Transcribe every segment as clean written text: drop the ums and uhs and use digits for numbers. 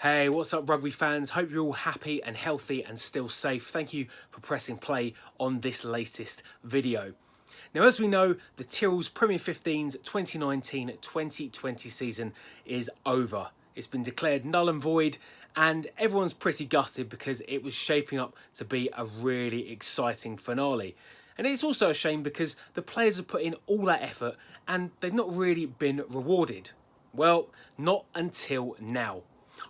Hey, what's up, rugby fans? Hope you're all happy and healthy and still safe. Thank you for pressing play on this latest video. Now, as we know, the Tyrrell's Premier 15's 2019-2020 season is over. It's been declared null and void, and everyone's pretty gutted because it was shaping up to be a really exciting finale. And it's also a shame because the players have put in all that effort and they've not really been rewarded. Well, not until now.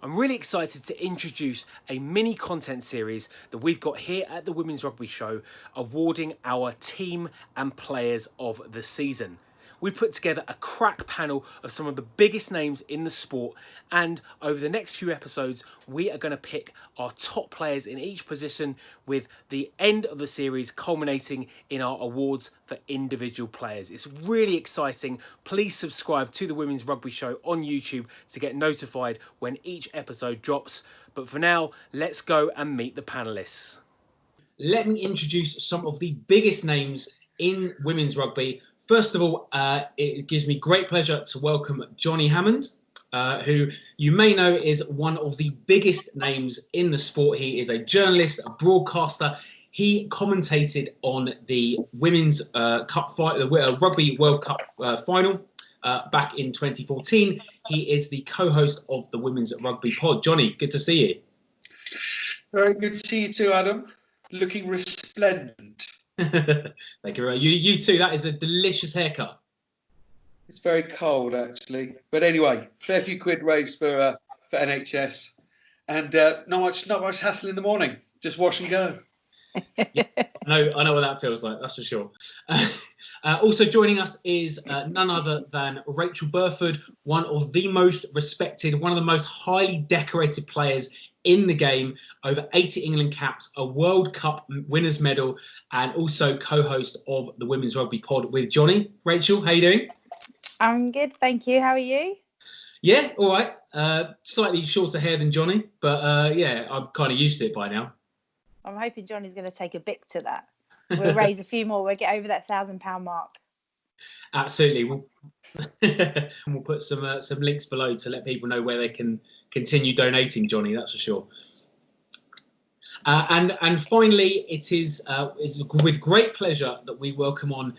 I'm really excited to introduce a mini content series that we've got here at the Women's Rugby Show, awarding our team and players of the season. We put together a crack panel of some of the biggest names in the sport, and over the next few episodes we are going to pick our top players in each position, with the end of the series culminating in our awards for individual players. It's really exciting. Please subscribe to the Women's Rugby Show on YouTube to get notified when each episode drops. But for now, let's go and meet the panellists. Let me introduce some of the biggest names in women's rugby. First of all, it gives me great pleasure to welcome Johnny Hammond, who you may know is one of the biggest names in the sport. He is a journalist, a broadcaster. He commentated on the Women's Cup fight, the Rugby World Cup final back in 2014. He is the co-host of the Women's Rugby Pod. Johnny, good to see you. Very good to see you too, Adam. Looking resplendent. Thank you very much. You too. That is a delicious haircut. It's very cold, actually. But anyway, fair few quid raised for NHS, and not much hassle in the morning. Just wash and go. Yeah, I know what that feels like. That's for sure. Also joining us is none other than Rachel Burford, one of the most respected, one of the most highly decorated players in the game, over 80 England caps, a World Cup winners medal, and also co-host of the Women's Rugby Pod with Johnny. Rachel, how you doing? I'm good, thank you. How are you? Yeah, all right. Slightly shorter hair than Johnny, but yeah, I'm kind of used to it by now. I'm hoping Johnny's going to take a bic to that. We'll raise a few more. We'll get over that £1,000 mark. Absolutely. We'll put some links below to let people know where they can continue donating, Johnny. That's for sure. And finally, it's with great pleasure that we welcome on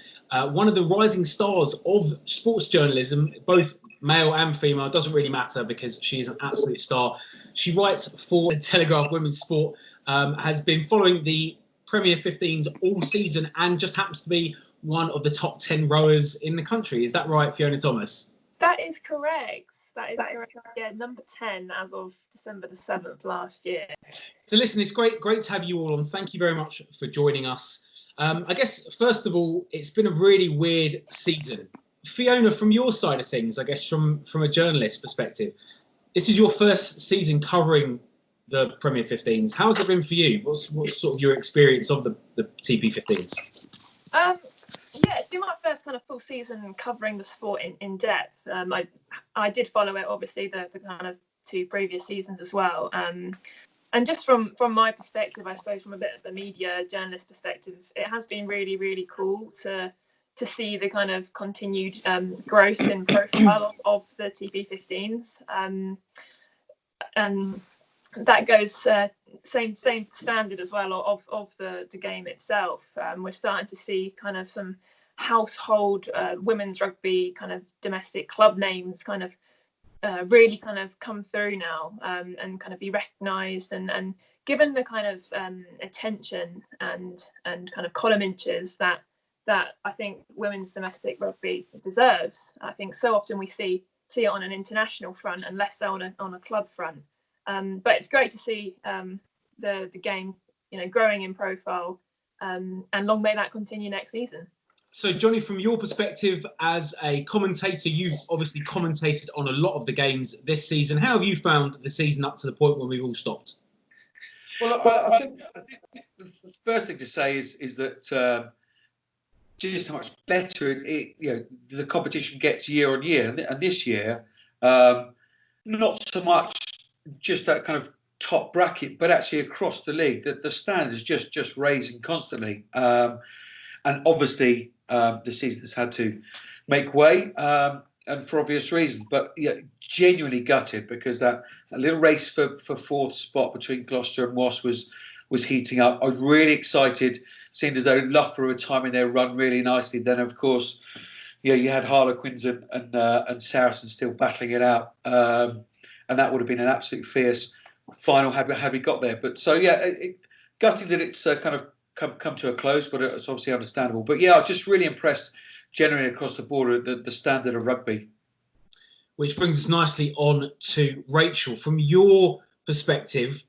one of the rising stars of sports journalism, both male and female. It doesn't really matter because she's an absolute star. She writes for the Telegraph Women's Sport, has been following the Premier 15s all season, and just happens to be one of the top 10 rowers in the country. Is that right, Fiona Thomas? That is correct. That is correct. Yeah, number 10 as of December the 7th last year. So listen, it's great to have you all on. Thank you very much for joining us. I guess, first of all, it's been a really weird season. Fiona, from your side of things, I guess from a journalist perspective, this is your first season covering the Premier 15s. How has it been for you? What's sort of your experience of the TP 15s? Yeah, it's been my first kind of full season covering the sport in depth. I did follow it, obviously, the kind of 2 previous seasons as well. And just from my perspective, I suppose from a bit of a media journalist perspective, it has been really, really cool to see the kind of continued growth in profile of the TP15s. And that goes same standard as well of the game itself. We're starting to see kind of some household women's rugby kind of domestic club names kind of really kind of come through now, and kind of be recognised and given the kind of attention and kind of column inches that I think women's domestic rugby deserves. I think so often we see it on an international front and less so on a club front. But it's great to see the game, growing in profile, and long may that continue next season. So, Johnny, from your perspective as a commentator, you've obviously commentated on a lot of the games this season. How have you found the season up to the point where we've all stopped? Well, I think the first thing to say is that just how much better the competition gets year on year, and this year, not so much just that kind of top bracket, but actually across the league, that the standard is just raising constantly. And obviously, the season has had to make way. and for obvious reasons. But yeah, genuinely gutted because that little race for fourth spot between Gloucester and Wasp was heating up. I was really excited, seemed as though Loughborough were timing their run really nicely. Then, of course, yeah, you had Harlequins and Saracens still battling it out, and that would have been an absolute fierce final had we got there. But so yeah, gutting that it's kind of come to a close, but it's obviously understandable. But yeah, I'm just really impressed generally across the board the standard of rugby. Which brings us nicely on to Rachel. From your perspective,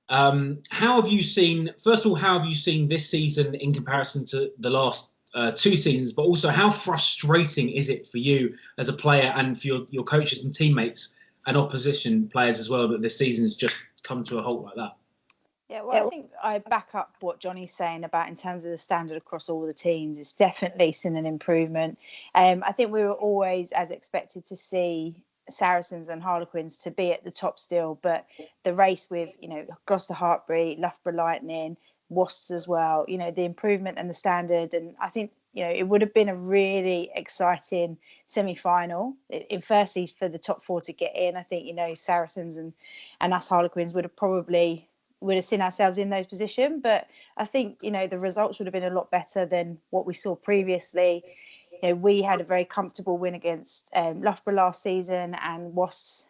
how have you seen? First of all, how have you seen this season in comparison to the last 2 seasons? But also, how frustrating is it for you as a player and for your coaches and teammates and opposition players as well that this season has just come to a halt like that? Yeah, well, I think I back up what Johnny's saying about in terms of the standard across all the teams. It's definitely seen an improvement. I think we were always as expected to see Saracens and Harlequins to be at the top still, but the race with, Gloucester Hartbury, Loughborough Lightning, Wasps as well, the improvement and the standard. And I think, it would have been a really exciting semi-final. Firstly, for the top 4 to get in, I think, Saracens and us Harlequins would have seen ourselves in those positions. But I think, the results would have been a lot better than what we saw previously. We had a very comfortable win against Loughborough last season, and Wasps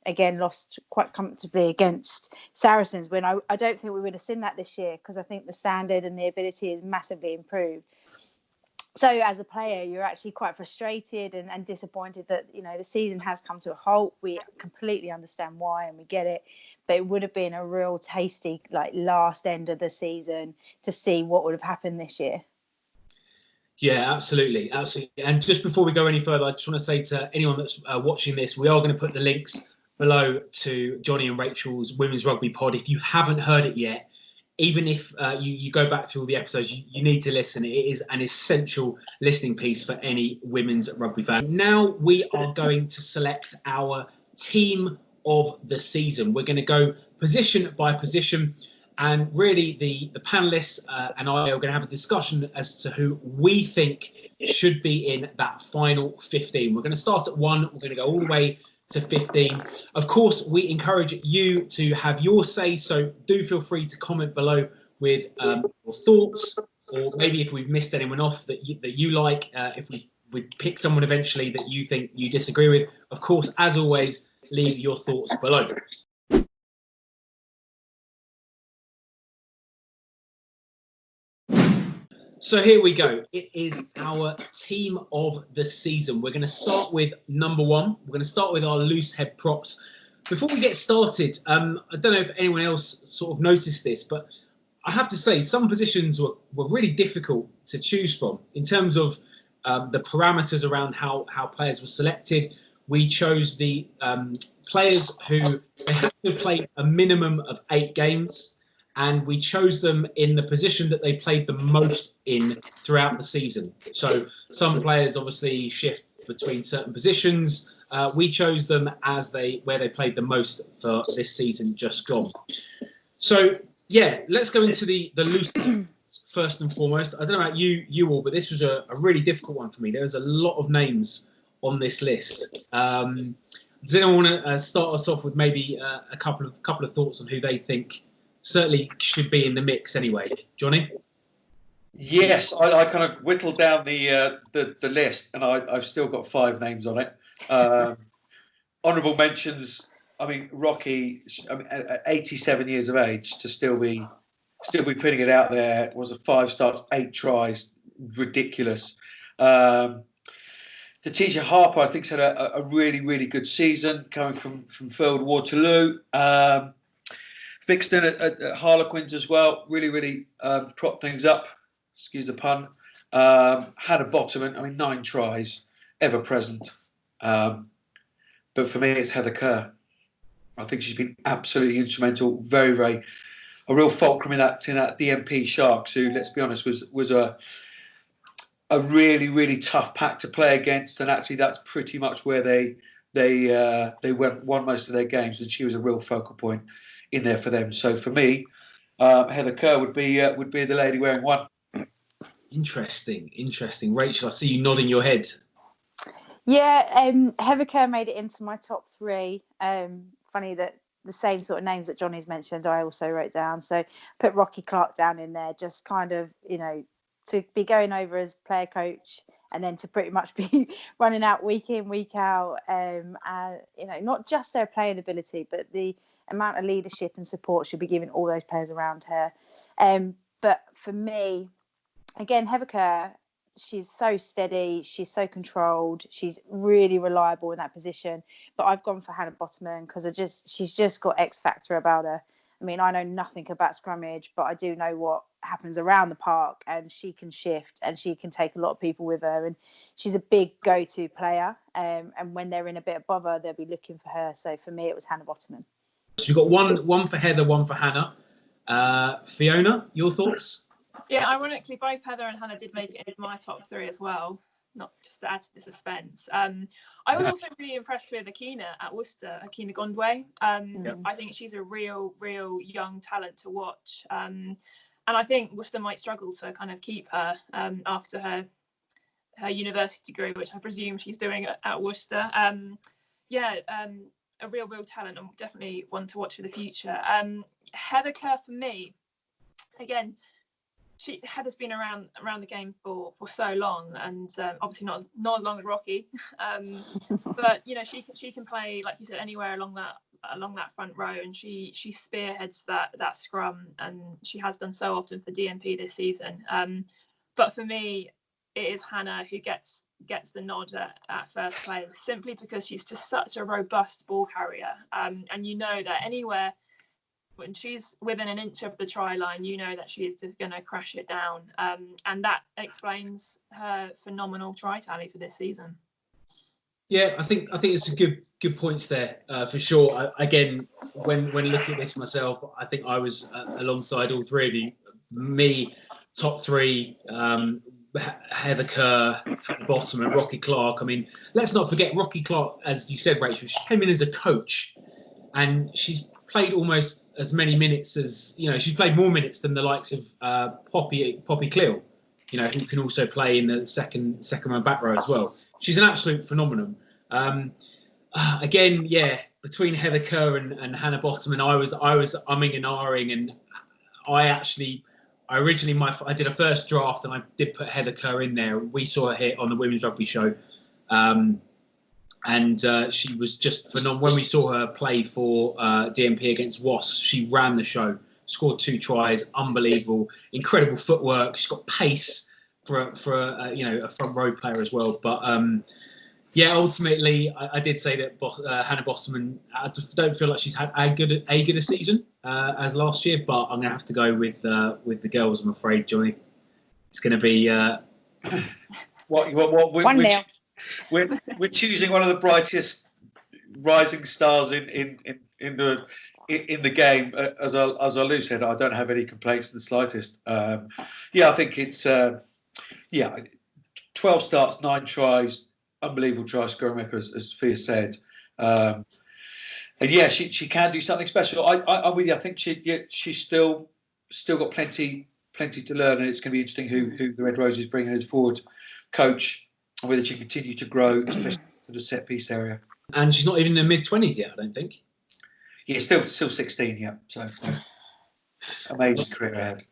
again lost quite comfortably against Saracens. When I don't think we would have seen that this year, because I think the standard and the ability is massively improved. So as a player, you're actually quite frustrated and disappointed that, the season has come to a halt. We completely understand why and we get it. But it would have been a real tasty, last end of the season to see what would have happened this year. Yeah, absolutely. Absolutely. And just before we go any further, I just want to say to anyone that's watching this, we are going to put the links below to Johnny and Rachel's Women's Rugby pod. If you haven't heard it yet, even if you go back through all the episodes, you need to listen. It is an essential listening piece for any women's rugby fan. Now we are going to select our team of the season. We're going to go position by position. And really, the panelists and I are going to have a discussion as to who we think should be in that final 15. We're going to start at 1. We're going to go all the way to 15. Of course, we encourage you to have your say, so do feel free to comment below with your thoughts, or maybe if we've missed anyone off that you like, if we pick someone eventually that you think you disagree with. Of course, as always, leave your thoughts below. So here we go. It is our team of the season. We're going to start with number 1. We're going to start with our Loosehead Props. Before we get started, I don't know if anyone else sort of noticed this, but I have to say some positions were really difficult to choose from in terms of the parameters around how players were selected. We chose the players who they had to play a minimum of 8 games. And we chose them in the position that they played the most in throughout the season. So some players obviously shift between certain positions. We chose them as where they played the most for this season just gone. So yeah, let's go into the loose first and foremost. I don't know about you all, but this was a really difficult one for me. There's a lot of names on this list. Does anyone want to start us off with maybe a couple of thoughts on who they think certainly should be in the mix anyway? Johnny? Yes, I kind of whittled down the list, and I've still got 5 names on it. Honourable mentions. I mean, Rocky. At 87 years of age, to still be putting it out there, was a 5 starts, 8 tries, ridiculous. The teacher Harper, I think, had a really, really good season coming from Field Waterloo. Fixton at Harlequins as well, really propped things up, excuse the pun. Had a bottom, 9 tries, ever present. But for me, it's Heather Kerr. I think she's been absolutely instrumental, very, a real fulcrum in that DMP Sharks, who, let's be honest, was a really tough pack to play against, and actually that's pretty much where they won most of their games, and she was a real focal point in there for them. So for me, Heather Kerr would be the lady wearing 1. Interesting. Rachel, I see you nodding your head. Yeah, Heather Kerr made it into my top three. Funny that the same sort of names that Johnny's mentioned, I also wrote down. So put Rocky Clark down in there, just kind of, to be going over as player coach and then to pretty much be running out week in, week out. And, not just their playing ability, but the amount of leadership and support she'll be giving all those players around her. But for me, again, Heather Kerr, she's so steady, she's so controlled, she's really reliable in that position. But I've gone for Hannah Bottoman because she's just got X factor about her. I mean, I know nothing about scrummage, but I do know what happens around the park, and she can shift and she can take a lot of people with her, and she's a big go-to player. And when they're in a bit above her, they'll be looking for her. So for me, it was Hannah Bottoman. So we've got one for Heather, one for Hannah. Fiona, your thoughts? Yeah, ironically, both Heather and Hannah did make it into my top three as well. Not just to add to the suspense. I was also really impressed with Akina at Worcester, Akina Gondway. I think she's a real young talent to watch. And I think Worcester might struggle to kind of keep her after her university degree, which I presume she's doing at Worcester. A real talent, and definitely one to watch for the future. Heather Kerr for me, again, Heather's been around the game for so long, and obviously not as long as Rocky, but she can play, like you said, anywhere along that front row, and she spearheads that scrum, and she has done so often for DMP this season. But for me, it is Hannah who gets the nod at first place, simply because she's just such a robust ball carrier, and that anywhere when she's within an inch of the try line, that she is just going to crash it down. And that explains her phenomenal try tally for this season. Yeah, I think it's a good points there for sure. Again, when looking at this myself, I think I was alongside all three of you. Me, top three, Heather Kerr at the bottom, and Rocky Clark. I mean, let's not forget Rocky Clark, as you said, Rachel. She came in as a coach, and she's played almost as many minutes as she's played more minutes than the likes of Poppy Cleal, who can also play in the second row back row as well. She's an absolute phenomenon. Again, between Heather Kerr and Hannah Bottoman, I was umming and ahhing, and I originally I did a first draft and I did put Heather Kerr in there. We saw her here on the Women's Rugby Show. And she was just phenomenal. When we saw her play for DMP against Wasps, she ran the show, scored 2 tries, unbelievable, incredible footwork. She's got pace for a front row player as well. But ultimately, I did say that Hannah Bottoman. I don't feel like she's had as good a season as last year, but I'm going to have to go with the girls. I'm afraid, Johnny. It's going to be what 1-0. We're choosing one of the brightest rising stars in the game. As I Loosehead, I don't have any complaints in the slightest. I think it's 12 starts, 9 tries, unbelievable try scoring record, as Fia said. And she can do something special. I'm with you. I think she's still got plenty to learn, and it's going to be interesting who the Red Roses bring in as forward coach, and whether she continue to grow, especially for the set piece area. And she's not even in the mid-20s yet, I don't think. Yeah, still 16. Yeah, so amazing career ahead.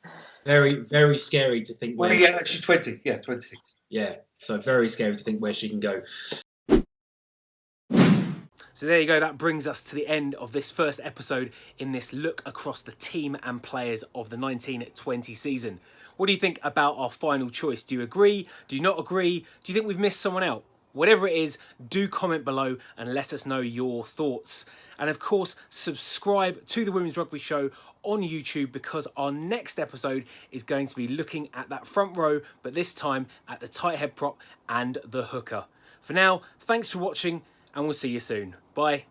Very, very scary to think where. She's 20. Yeah, 20. Yeah, so very scary to think where she can go. So there you go, that brings us to the end of this first episode in this look across the team and players of the 19-20 season. What do you think about our final choice? Do you agree? Do you not agree? Do you think we've missed someone out? Whatever it is, do comment below and let us know your thoughts. And of course, subscribe to the Women's Rugby Show on YouTube, because our next episode is going to be looking at that front row, but this time at the tight head prop and the hooker. For now, thanks for watching, and we'll see you soon. Bye.